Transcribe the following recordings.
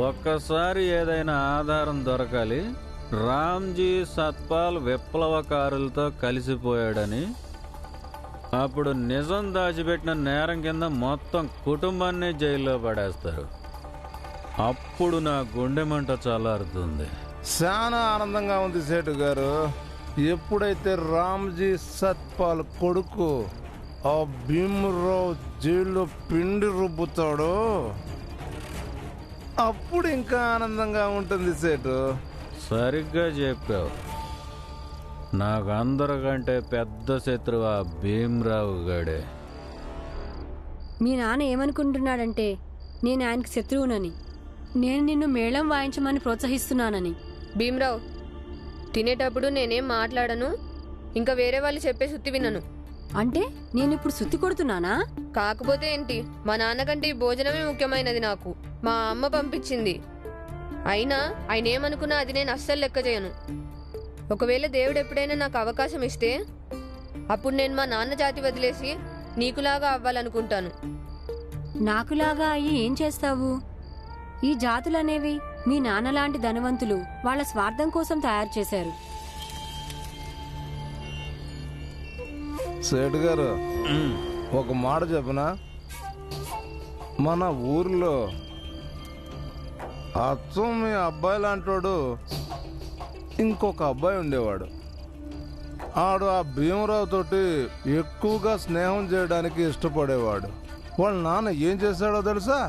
ఒక్కసారి ఏదైనా ఆధారం దొరకాలి, రామ్జీ సత్పాల్ విప్లవకారులతో కలిసిపోయాడని. అప్పుడు నిజం దాచిపెట్టిన నేరం కింద మొత్తం కుటుంబాన్ని జైల్లో పడేస్తారు. అప్పుడు నా గుండె మంట చల్లారుతుంది. చాలా ఆనందంగా ఉంది సేటు గారు. ఎప్పుడైతే రామ్జీ సత్పాల్ కొడుకు ఆ భీమరావు జైల్లో పిండి రుబ్బుతాడో అప్పుడు ఇంకా ఆనందంగా ఉంటుంది సేటు. సరిగ్గా చెప్పావు. నాకు అందరికంటే పెద్ద శత్రువు ఆ భీమరావు గాడే. మీ నాన్న ఏమనుకుంటున్నాడంటే నేను ఆయనకి శత్రువునని, నేను నిన్ను మేళం వాయించమని ప్రోత్సహిస్తున్నానని. భీమరావు, తినేటప్పుడు నేనేం మాట్లాడను, ఇంకా వేరే వాళ్ళు చెప్పే సుత్తి వినను. అంటే నేను ఇప్పుడు సుత్తి కొడుతున్నానా? కాకపోతే ఏంటి, మా నాన్నకంటే ఈ భోజనమే ముఖ్యమైనది నాకు. మా అమ్మ పంపించింది. అయినా ఆయన ఏమనుకున్నా అది నేను అస్సలు లెక్క చేయను. ఒకవేళ దేవుడు ఎప్పుడైనా నాకు అవకాశం ఇస్తే అప్పుడు నేను మా నాన్న జాతి వదిలేసి నీకులాగా అవ్వాలనుకుంటాను. నాకులాగా అయ్యి ఏం చేస్తావు? ఈ జాతులనేవి మీ నాన్నలాంటి ధనవంతులు వాళ్ళ స్వార్థం కోసం తయారు చేశారు. సేటు గారు, ఒక మాట చెప్పనా? మన ఊర్లో అచ్చం మీ అబ్బాయి లాంటోడు ఇంకొక అబ్బాయి ఉండేవాడు. ఆడు ఆ భీమరావు తోటి ఎక్కువగా స్నేహం చేయడానికి ఇష్టపడేవాడు. వాళ్ళ నాన్న ఏం చేశాడో తెలుసా?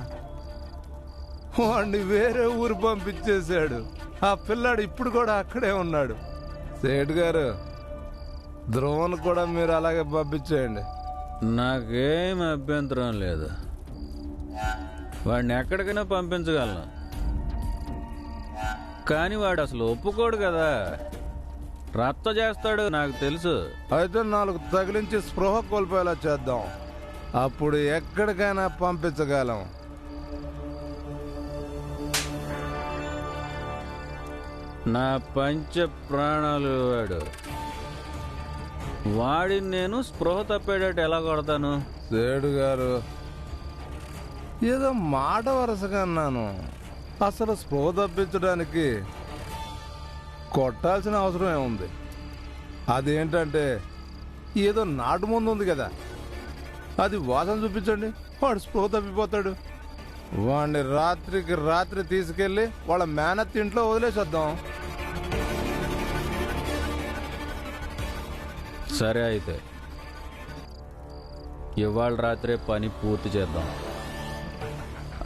వాడిని వేరే ఊరు పంపించేశాడు. ఆ పిల్లాడు ఇప్పుడు కూడా అక్కడే ఉన్నాడు. సేటు గారు, ధ్రువన్ కూడా మీరు అలాగే పంపించేయండి. నాకేం అభ్యంతరం లేదు. వాడిని ఎక్కడికైనా పంపించగలను. కానీ వాడు అసలు ఒప్పుకోడు కదా, రచ్చ చేస్తాడు, నాకు తెలుసు. అయితే 4 తగిలించి స్పృహ కోల్పోయేలా చేద్దాం. అప్పుడు ఎక్కడికైనా పంపించగలం. నా పంచ ప్రాణాలు వాడు. వాడిని నేను స్పృహ తప్పేటట్టు ఎలా కొడతాను? సేడు గారు, ఏదో మాట వరుసగా అన్నాను. అసలు స్పృహ తప్పించడానికి కొట్టాల్సిన అవసరం ఏముంది? అదేంటంటే ఏదో నాటు ముందు ఉంది కదా, అది వాసన చూపించండి, వాడు స్పృహ తప్పిపోతాడు. వాడిని రాత్రికి రాత్రి తీసుకెళ్ళి వాళ్ళ మేనత్ ఇంట్లో వదిలేసేద్దాం. సరే, అయితే ఇవాళ రాత్రే పని పూర్తి చేద్దాం.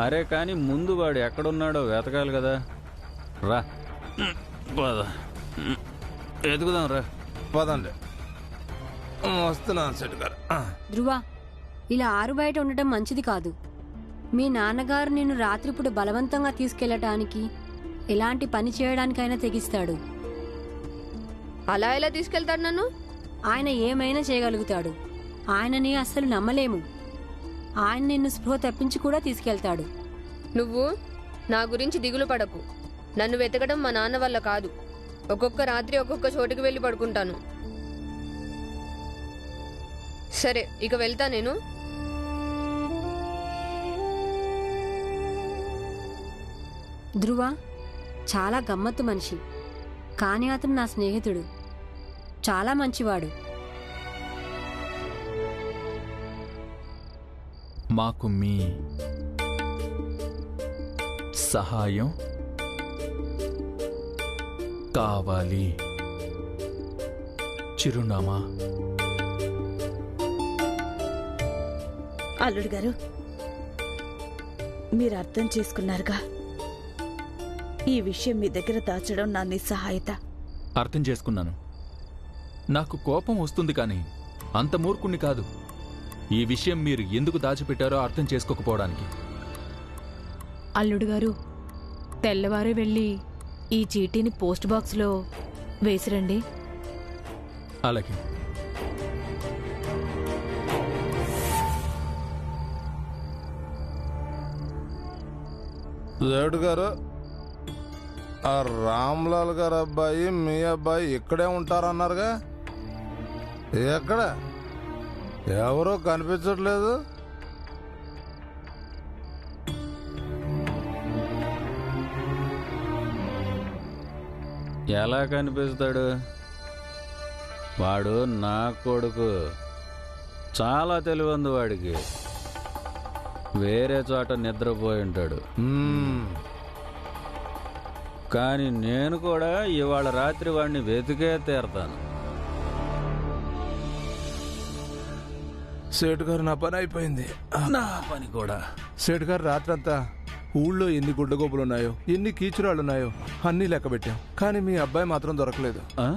అరే కానీ ముందు వాడు ఎక్కడున్నాడో వెతకాలి కదా. రా పద, ఎదుగుదాం రా. పదండి, వస్తున్నాను సెట్ గారు. ధ్రువ, ఇలా ఆరు బయట ఉండటం మంచిది కాదు. మీ నాన్నగారు నిన్ను రాత్రిపూట బలవంతంగా తీసుకెళ్లటానికి, ఎలాంటి పని చేయడానికైనా తెగిస్తాడు. అలా ఎలా తీసుకెళ్తాడు నన్ను? ఆయన ఏమైనా చేయగలుగుతాడు. ఆయనని అస్సలు నమ్మలేము. ఆయన నిన్ను స్పృహ తప్పించి కూడా తీసుకెళ్తాడు. నువ్వు నా గురించి దిగులు పడకు. నన్ను వెతకడం మా నాన్న వల్ల కాదు. ఒక్కొక్క రాత్రి ఒక్కొక్క చోటుకి వెళ్ళి పడుకుంటాను. సరే, ఇక వెళ్తా నేను. ధ్రువ చాలా గమ్మత్తు మనిషి, కానీ అతను నా స్నేహితుడు. చాలా మంచివాడు. మాకు మీ సహాయం కావాలి. చిరునామా. అల్లుడు గారు, మీరు అర్థం చేసుకున్నారుగా, ఈ విషయం మీ దగ్గర దాచడం నా నిస్సహాయత. అర్థం చేసుకున్నాను. నాకు కోపం వస్తుంది, కానీ అంత మూర్ఖుణ్ణి కాదు. ఈ విషయం మీరు ఎందుకు దాచిపెట్టారో అర్థం చేసుకోకపోవడానికి. అల్లుడు గారు, తెల్లవారే వెళ్ళి ఈ చీటీని పోస్ట్ బాక్స్లో వేసిరండి. అలాగే. సేటు గారు, ఆ రామ్లాల్ గారు అబ్బాయి మీ అబ్బాయి ఇక్కడే ఉంటారన్నారుగా, ఎక్కడ? ఎవరో కనిపించట్లేదు. ఎలా కనిపిస్తాడు? వాడు నా కొడుకు. చాలా తెలివంది వాడికి. వేరే చోట నిద్రపోయి ఉంటాడు. కానీ నేను కూడా ఇవాళ రాత్రి వాడిని వెతికే తీరతాను. సేటు గారు, నా పని అయిపోయింది. నా పని కూడా. సేటు గారు, రాత్రంతా ఊళ్ళో ఎన్ని గుడ్డగోపులు ఉన్నాయో, ఎన్ని కీచురాళ్ళు ఉన్నాయో అన్నీ లెక్క పెట్టాం. కానీ మీ అబ్బాయి మాత్రం దొరకలేదు. ఆ?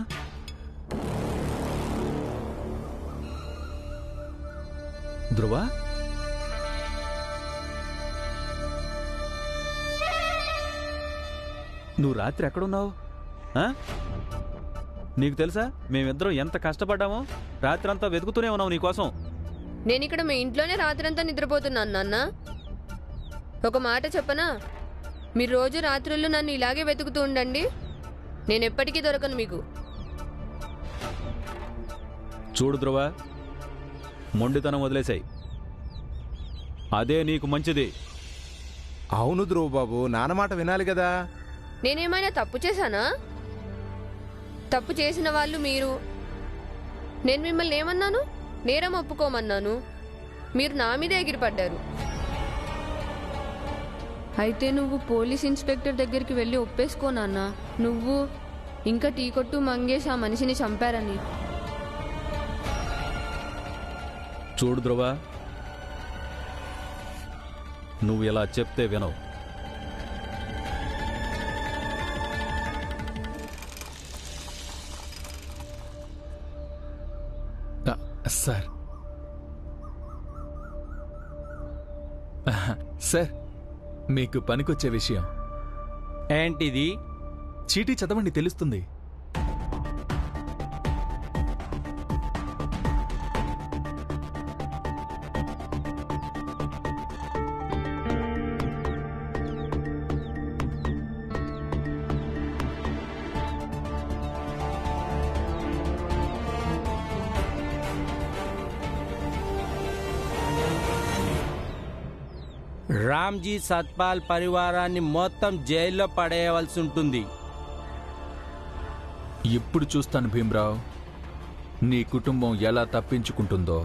ధ్రువ, నువ్వు రాత్రి ఎక్కడున్నావు? నీకు తెలుసా మేమిద్దరం ఎంత కష్టపడ్డామో? రాత్రి అంతా వెతుకుతూనే ఉన్నావు నీకోసం. నేను ఇక్కడ మీ ఇంట్లోనే రాత్రంతా నిద్రపోతున్నాను నాన్న. ఒక మాట చెప్పనా, మీరు రోజు రాత్రుళ్ళు నన్ను ఇలాగే వెతుకుతూ ఉండండి, నేను ఎప్పటికీ దొరకను మీకు. చూడు ధ్రువ, మొండితనం వదిలేసాయి. అదే నీకు మంచిది. అవును ధ్రువ బాబు, నాన్న మాట వినాలి కదా. నేనేమైనా తప్పు చేశానా? తప్పు చేసిన వాళ్ళు మీరు. నేను మిమ్మల్ని ఏమన్నాను? నేరం ఒప్పుకోమన్నాను. మీరు నా మీద ఎగిరిపడ్డారు. అయితే నువ్వు పోలీస్ ఇన్స్పెక్టర్ దగ్గరికి వెళ్ళి ఒప్పేసుకో నాన్న. నువ్వు ఇంకా టీ కొట్టు మంగేష్ ఆ మనిషిని చంపారని. చూడు ధ్రువ, నువ్వు ఇలా చెప్తే వినవు. సార్ సార్, మీకు పనికొచ్చే విషయం. ఏంటిది? చీటీ చదవండి, తెలుస్తుంది. రామ్జీ సత్పాల్ పరివారాన్ని మొత్తం జైల్లో పడేయవలసి ఉంటుంది. ఇప్పుడు చూస్తాను భీమ్రావ్, నీ కుటుంబం ఎలా తప్పించుకుంటుందో.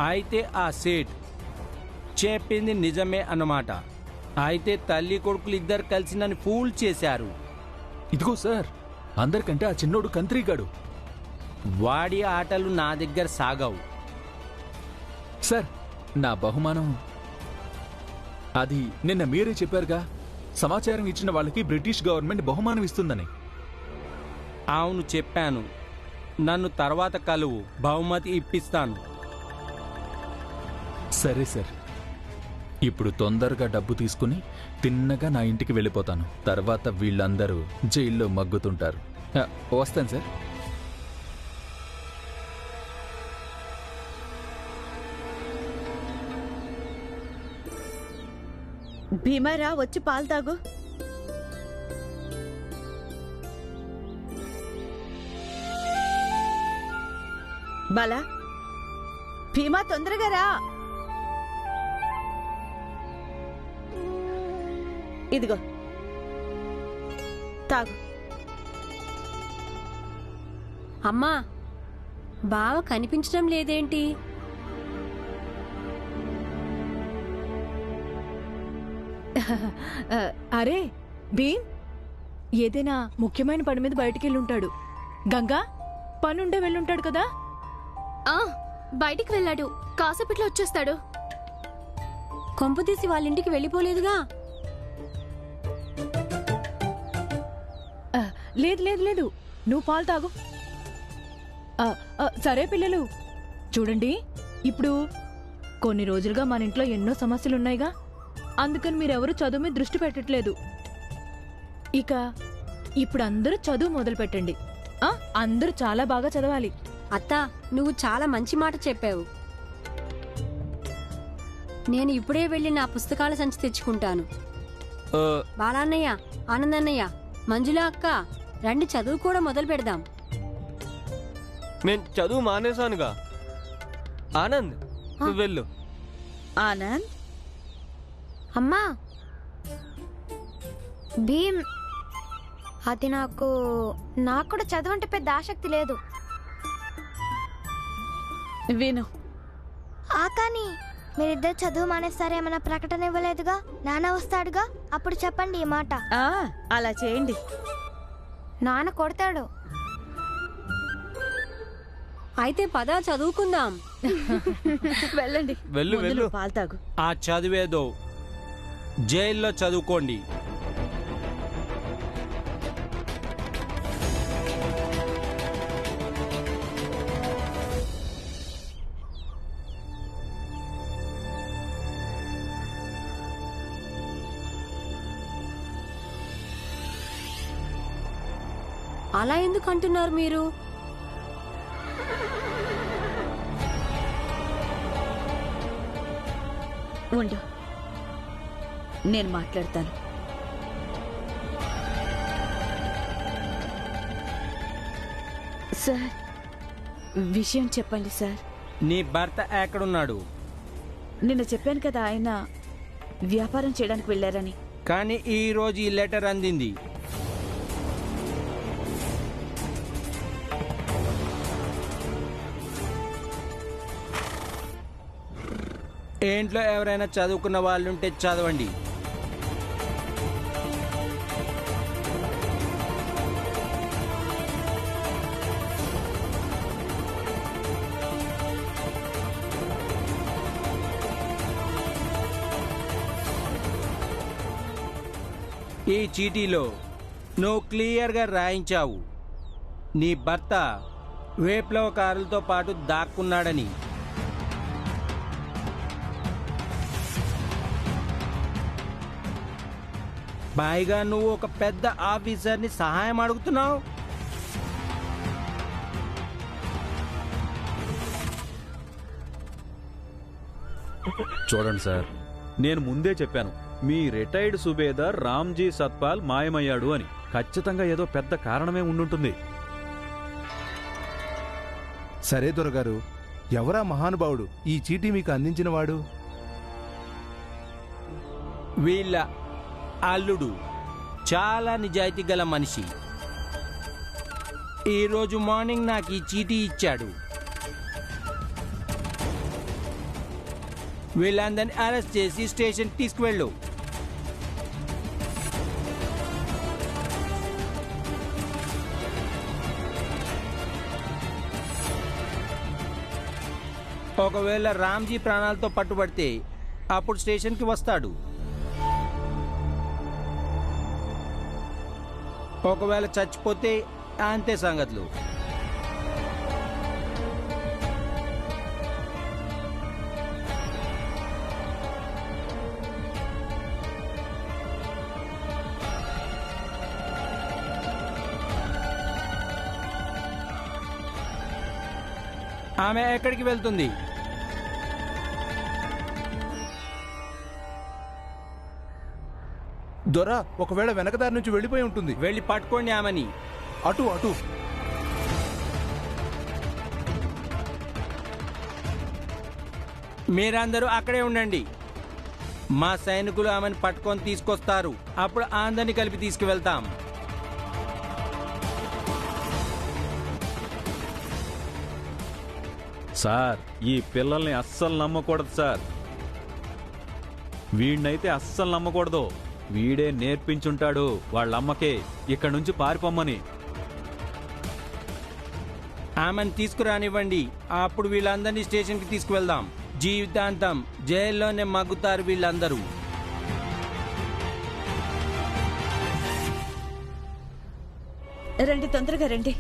అయితే ఆ సేట్ చెప్పింది నిజమే అన్నమాట. అయితే తల్లి కొడుకులు ఇద్దరు కలిసి నన్ను ఫూల్ చేశారు. ఇదిగో సార్, అందరికంటే ఆ చిన్నోడు కంత్రీగాడు. వాడి ఆటలు నా దగ్గర సాగవు. సార్, నా బహుమానం అది నిన్న మీరే చెప్పారుగా, సమాచారం ఇచ్చిన వాళ్ళకి బ్రిటిష్ గవర్నమెంట్ బహుమానం ఇస్తుందని. అవును చెప్పాను. నన్ను తర్వాత కలువు, బహుమతి ఇప్పిస్తాను. సరే సార్, ఇప్పుడు తొందరగా డబ్బు తీసుకుని తిన్నగా నా ఇంటికి వెళ్ళిపోతాను. తర్వాత వీళ్ళందరూ జైల్లో మగ్గుతుంటారు. వస్తాను సార్. భీమారా, వచ్చి పాలు తాగు. బాలా, భీమా తొందరగా రా. ఇదిగో తాగు. అమ్మా, బావ కనిపించడం లేదేంటి? అరే భీమ్, ఏదైనా ముఖ్యమైన పని మీద బయటికి వెళ్ళుంటాడు. గంగా, పనుండే వెళ్ళుంటాడు కదా. బయటికి వెళ్ళాడు, కాసేపట్లో వచ్చేస్తాడు. కొంపతీసి వాళ్ళ ఇంటికి వెళ్ళిపోలేదుగా? లేదు లేదు లేదు, నువ్వు పాలు తాగు. సరే పిల్లలు, చూడండి, ఇప్పుడు కొన్ని రోజులుగా మన ఇంట్లో ఎన్నో సమస్యలున్నాయిగా. అందుకని మీరెవరూ చదువు మీద దృష్టి పెట్టట్లేదు. ఇక ఇప్పుడు అందరూ చదువు మొదలు పెట్టండి. అందరూ చాలా బాగా చదవాలి. అత్తా, నువ్వు చాలా మంచి మాట చెప్పావు. నేను ఇప్పుడే వెళ్ళి నా పుస్తకాల సంచి తెచ్చుకుంటాను. బాలాన్నయ్య, ఆనందన్నయ్య, మంజుల అక్క, రండి చదువు కూడా మొదలు పెడదాం. నేను చదువు మానేశానుగా. ఆనంద్, నువ్వు వెళ్ళు. ఆనంద్, అమ్మా, భీమ్, అది నాకు కూడా చదువంటే పెద్ద ఆసక్తి లేదు. విను, కానీ మీరిద్దరు చదువు మానేస్తారేమన్నా ప్రకటన ఇవ్వలేదుగా? నాన్న వస్తాడుగా, అప్పుడు చెప్పండి ఈ మాట. అలా చేయండి. నాన్న కొడతాడు. అయితే పద చదువుకుందాం. వెళ్ళండి, వెళ్ళు, ముందు వెళ్ళు. నువ్వు పాలు తాగు. ఆ చదివేదో జైల్లో చదువుకోండి. అలా ఎందుకు అంటున్నారు మీరు? ఉండు, నేను మాట్లాడతాను. సార్, విషయం చెప్పండి సార్. నీ భర్త ఎక్కడున్నాడు? నిన్న చెప్పాను కదా, ఆయన వ్యాపారం చేయడానికి వెళ్ళారని. కానీ ఈ రోజు ఈ లెటర్ అందింది. ఇంట్లో ఎవరైనా చదువుకున్న వాళ్ళుంటే చదవండి. ఈ చీటీలో నువ్వు క్లియర్గా రాయించావు, నీ భర్త విప్లవకారులతో పాటు దాక్కున్నాడని. పైగా నువ్వు ఒక పెద్ద ఆఫీసర్ని సహాయం అడుగుతున్నావు. చూడండి సార్, నేను ముందే చెప్పాను మీ రిటైర్డ్ సుబేదార్ రామ్జీ సత్పాల్ మాయమయ్యాడు అని. ఖచ్చితంగా ఏదో పెద్ద కారణమే ఉండుంటుంది. సరే దొరగారు, ఎవరా మహానుభావుడు ఈ చీటీ మీకు అందించిన వాడు? వీళ్ళ అల్లుడు చాలా నిజాయితీ గల మనిషి. ఈరోజు మార్నింగ్ నాకు ఈ చీటీ ఇచ్చాడు. వీళ్ళందరినీ అరెస్ట్ చేసి స్టేషన్ తీసుకువెళ్ళు. ఒకవేళ రామ్జీ ప్రాణాలతో పట్టుబడితే అప్పుడు స్టేషన్కి వస్తాడు. ఒకవేళ చచ్చిపోతే అంతే సంగతులు. ఆమె ఎక్కడికి వెళ్తుంది? దొర ఒకవేళ వెనకదారి నుంచి వెళ్ళిపోయి ఉంటుంది. వెళ్ళి పట్టుకోండి ఆమెని. అటు అటు. మీరందరూ అక్కడే ఉండండి. మా సైనికులు ఆమెను పట్టుకొని తీసుకొస్తారు. అప్పుడు అందరినీ కలిపి తీసుకువెళ్తాం. సార్, ఈ పిల్లల్ని అస్సలు నమ్మకూడదు సార్. వీడినైతే అస్సలు నమ్మకూడదు. వీడే నేర్పించుంటాడు వాళ్ళమ్మకే ఇక్కడి నుంచి పారిపోమ్మని. ఆమెను తీసుకురానివ్వండి. అప్పుడు వీళ్ళందరినీ స్టేషన్కి తీసుకువెళ్దాం. జీవితాంతం జైల్లోనే మగ్గుతారు వీళ్ళందరూ. రండి, తొందరగా రండి.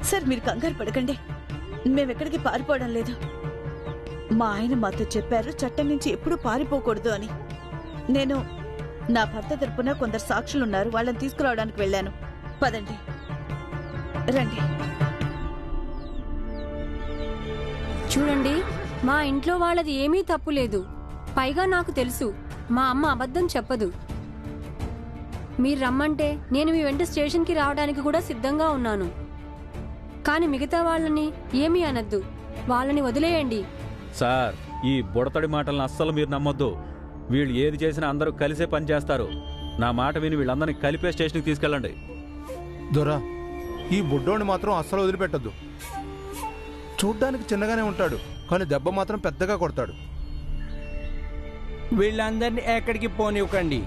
సార్, మీరు కంగారు పడకండి. మేమెక్కడికి పారిపోవడం లేదు. మా ఆయన మాతో చెప్పారు చట్టం నుంచి ఎప్పుడూ పారిపోకూడదు అని. నేను నా భర్త తరపున కొందరు సాక్షులున్నారు, వాళ్ళని తీసుకురావడానికి వెళ్ళాను. పదండి, రండి. చూడండి, మా ఇంట్లో వాళ్ళది ఏమీ తప్పు లేదు. పైగా నాకు తెలుసు, మా అమ్మ అబద్ధం చెప్పదు. మీరు రమ్మంటే నేను మీ వెంట స్టేషన్కి రావడానికి కూడా సిద్ధంగా ఉన్నాను. కానీ మిగతా వాళ్ళని ఏమీ అనద్దు, వాళ్ళని వదిలేయండి. సార్ ఈ బుడతడి మాటలను అస్సలు మీరు నమ్మొద్దు. వీళ్ళు ఏది చేసినా అందరూ కలిసే పని చేస్తారు. నా మాట విని వీళ్ళందరినీ కలిపే స్టేషన్కి తీసుకెళ్ళండి. దొరా, ఈ బుడ్డోని మాత్రం అస్సలు వదిలిపెట్టద్దు. చూడ్డానికి చిన్నగానే ఉంటాడు, కానీ దెబ్బ మాత్రం పెద్దగా కొడతాడు. వీళ్ళందరినీ ఎక్కడికి పోనివ్వకండి.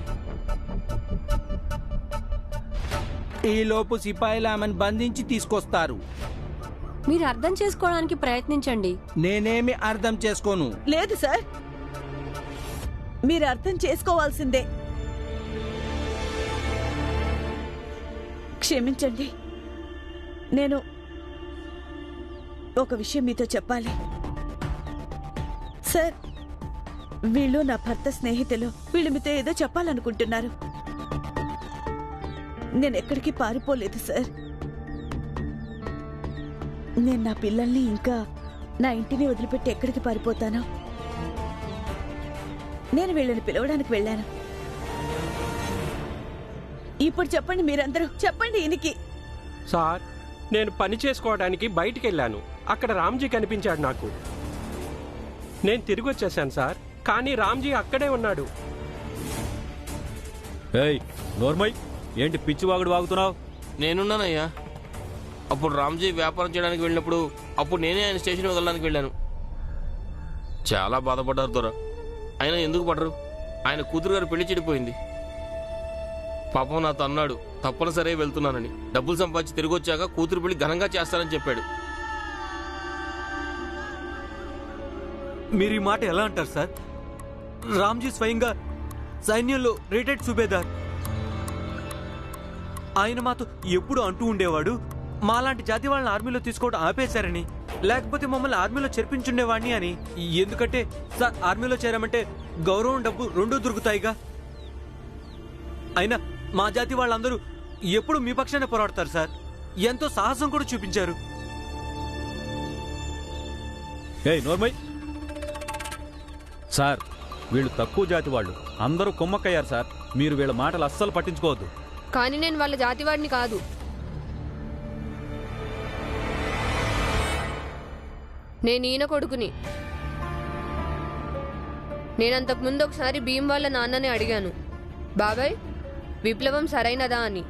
ఈలోపు సిపాయిలు ఆమెను బంధించి తీసుకొస్తారు. మీరు అర్థం చేసుకోవడానికి ప్రయత్నించండి. నేనేమి అర్థం చేసుకోను. లేదు సార్, మీరు అర్థం చేసుకోవాల్సిందే. క్షమించండి, నేను ఒక విషయం మీతో చెప్పాలి. సార్, వీళ్ళు నా భర్త స్నేహితులు. వీళ్ళు మీతో ఏదో చెప్పాలనుకుంటున్నారు. నేను ఎక్కడికి పారిపోలేదు సార్. నేను నా పిల్లల్ని ఇంకా నా ఇంటిని వదిలిపెట్టి ఎక్కడికి పారిపోతాను? నేను వీళ్ళని పిలవడానికి వెళ్ళాను. ఇప్పుడు చెప్పండి, మీరందరూ చెప్పండి ఈయనకి. సార్, నేను పని చేసుకోవడానికి బయటికి వెళ్ళాను. అక్కడ రామ్జీ కనిపించాడు నాకు. నేను తిరిగి వచ్చేసాను సార్, కానీ రామ్జీ అక్కడే ఉన్నాడు. ఏయ్ నోర్మై, ఏంటి పిచ్చి వాగుడు వాగుతున్నావు? నేనున్నానయ్యా. అప్పుడు రామ్జీ వ్యాపారం చేయడానికి వెళ్ళినప్పుడు అప్పుడు నేనే ఆయన స్టేషన్ వదలడానికి వెళ్ళాను. చాలా బాధపడ్డారు దొర. అయినా ఎందుకు పడరు? ఆయన కూతురు గారు పెళ్లి చెడిపోయింది. పాపం నాతో అన్నాడు తప్పనిసరి వెళ్తున్నానని. డబ్బులు సంపాదించి తిరిగి వచ్చాక కూతురు పెళ్లి ఘనంగా చేస్తానని చెప్పాడు. మీరు ఈ మాట ఎలా అంటారు సార్? రామ్జీ స్వయంగా సైన్యంలో రిటైర్డ్ సుబేదార్. ఆయన మాతో ఎప్పుడు అంటూ ఉండేవాడు, మాలాంటి జాతి వాళ్ళని ఆర్మీలో తీసుకోవడం ఆపేశారని, లేకపోతే మమ్మల్ని ఆర్మీలో చేర్పించుండేవాడిని అని. ఎందుకంటే సార్, ఆర్మీలో చేరామంటే గౌరవం, డబ్బు రెండూ దొరుకుతాయిగా. అయినా మా జాతి వాళ్ళందరూ ఎప్పుడు మీ పక్షానే పోరాడతారు సార్. ఎంతో సాహసం కూడా చూపించారు. ఏయ్ నోర్మై, సార్ వీళ్ళు తక్కువ జాతి వాళ్ళు, అందరూ కుమ్మక్కయ్యారు సార్. మీరు వీళ్ళ మాటలు అస్సలు పట్టించుకోవద్దు. కానీ నేను వాళ్ళ జాతివాడిని కాదు. నేను ఈయన కొడుకుని. నేనంతకుముందు ఒకసారి భీమ్ వాళ్ళ నాన్నని అడిగాను, బాబాయ్ విప్లవం సరైనదా అని.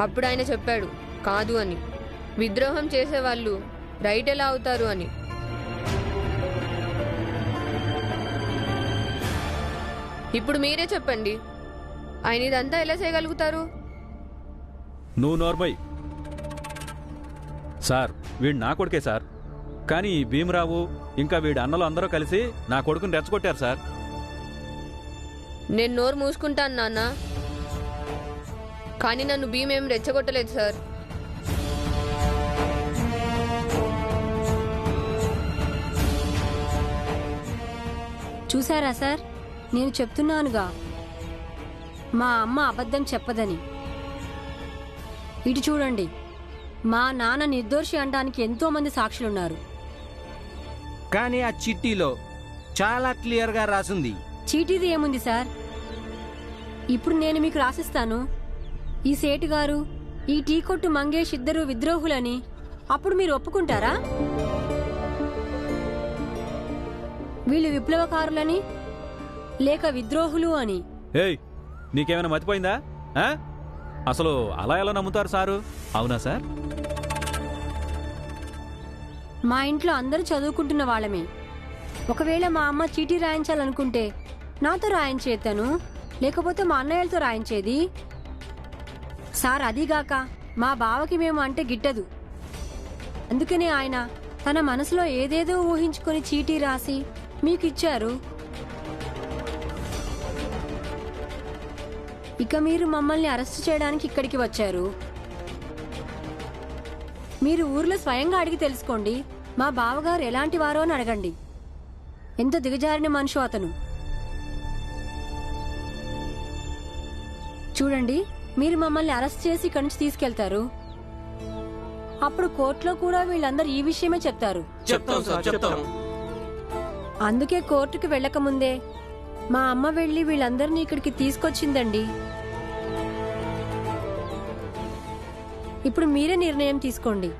అప్పుడు ఆయన చెప్పాడు కాదు అని. విద్రోహం చేసేవాళ్ళు రైట్ ఎలా అవుతారు అని. ఇప్పుడు మీరే చెప్పండి, ఆయన ఇదంతా ఎలా చేయగలుగుతారు? నువ్వు నోర్మై. సార్ వీడు నా కొడుకే సార్, కానీ ఈ భీమరావు ఇంకా వీడి అన్నలు అందరూ కలిసి నా కొడుకుని రెచ్చగొట్టారు సార్. నేను నోరు మూసుకుంటాను నాన్న, కానీ నన్ను భీమ్ ఏం రెచ్చగొట్టలేదు సార్. చూసారా సార్, నేను చెప్తున్నానుగా మా అమ్మ అబద్ధం చెప్పదని. ఇటు చూడండి, మా నాన్న నిర్దోషి అనడానికి ఎంతో మంది సాక్షులున్నారు. కానీ ఆ చిట్టీలో చాలా క్లియర్గా రాసింది. చీటీది ఏముంది సార్? ఇప్పుడు నేను మీకు రాసిస్తాను, ఈ సేటు గారు, ఈ టీ కొట్టు మంగేష్ ఇద్దరు విద్రోహులని. అప్పుడు మీరు ఒప్పుకుంటారా వీళ్ళు విప్లవకారులని లేక విద్రోహులు అని? ఏయ్ నీకేమైనా మతిపోయిందా? అసలు అలా ఎలా నమ్ముతారు సారు? అవునా సార్? మా ఇంట్లో అందరూ చదువుకుంటున్న వాళ్ళమే. ఒకవేళ మా అమ్మ చీటీ రాయించాలనుకుంటే నాతో రాయించేతాను, లేకపోతే మా అన్నయ్యలతో రాయించేది. సార్ అదిగాక మా బావకి మేము అంటే గిట్టదు. అందుకనే ఆయన తన మనసులో ఏదేదో ఊహించుకొని చీటీ రాసి మీకు ఇచ్చారు. ఇక మీరు మమ్మల్ని అరెస్ట్ చేయడానికి ఇక్కడికి వచ్చారు. మీరు ఊర్లో స్వయంగా అడిగి తెలుసుకోండి, మా బావగారు ఎలాంటి వారో అని అడగండి. ఎంత దిగజారిన మనిషి అతను. చూడండి, మీరు మమ్మల్ని అరెస్ట్ చేసి ఇక్కడి నుంచి తీసుకెళ్తారు. అప్పుడు కోర్టులో కూడా వీళ్ళందరూ ఈ విషయమే చెప్తారు. అందుకే కోర్టుకు వెళ్ళకముందే మా అమ్మ వెళ్ళి వీళ్ళందరినీ ఇక్కడికి తీసుకొచ్చిందండి. ఇప్పుడు మీరే నిర్ణయం తీసుకోండి.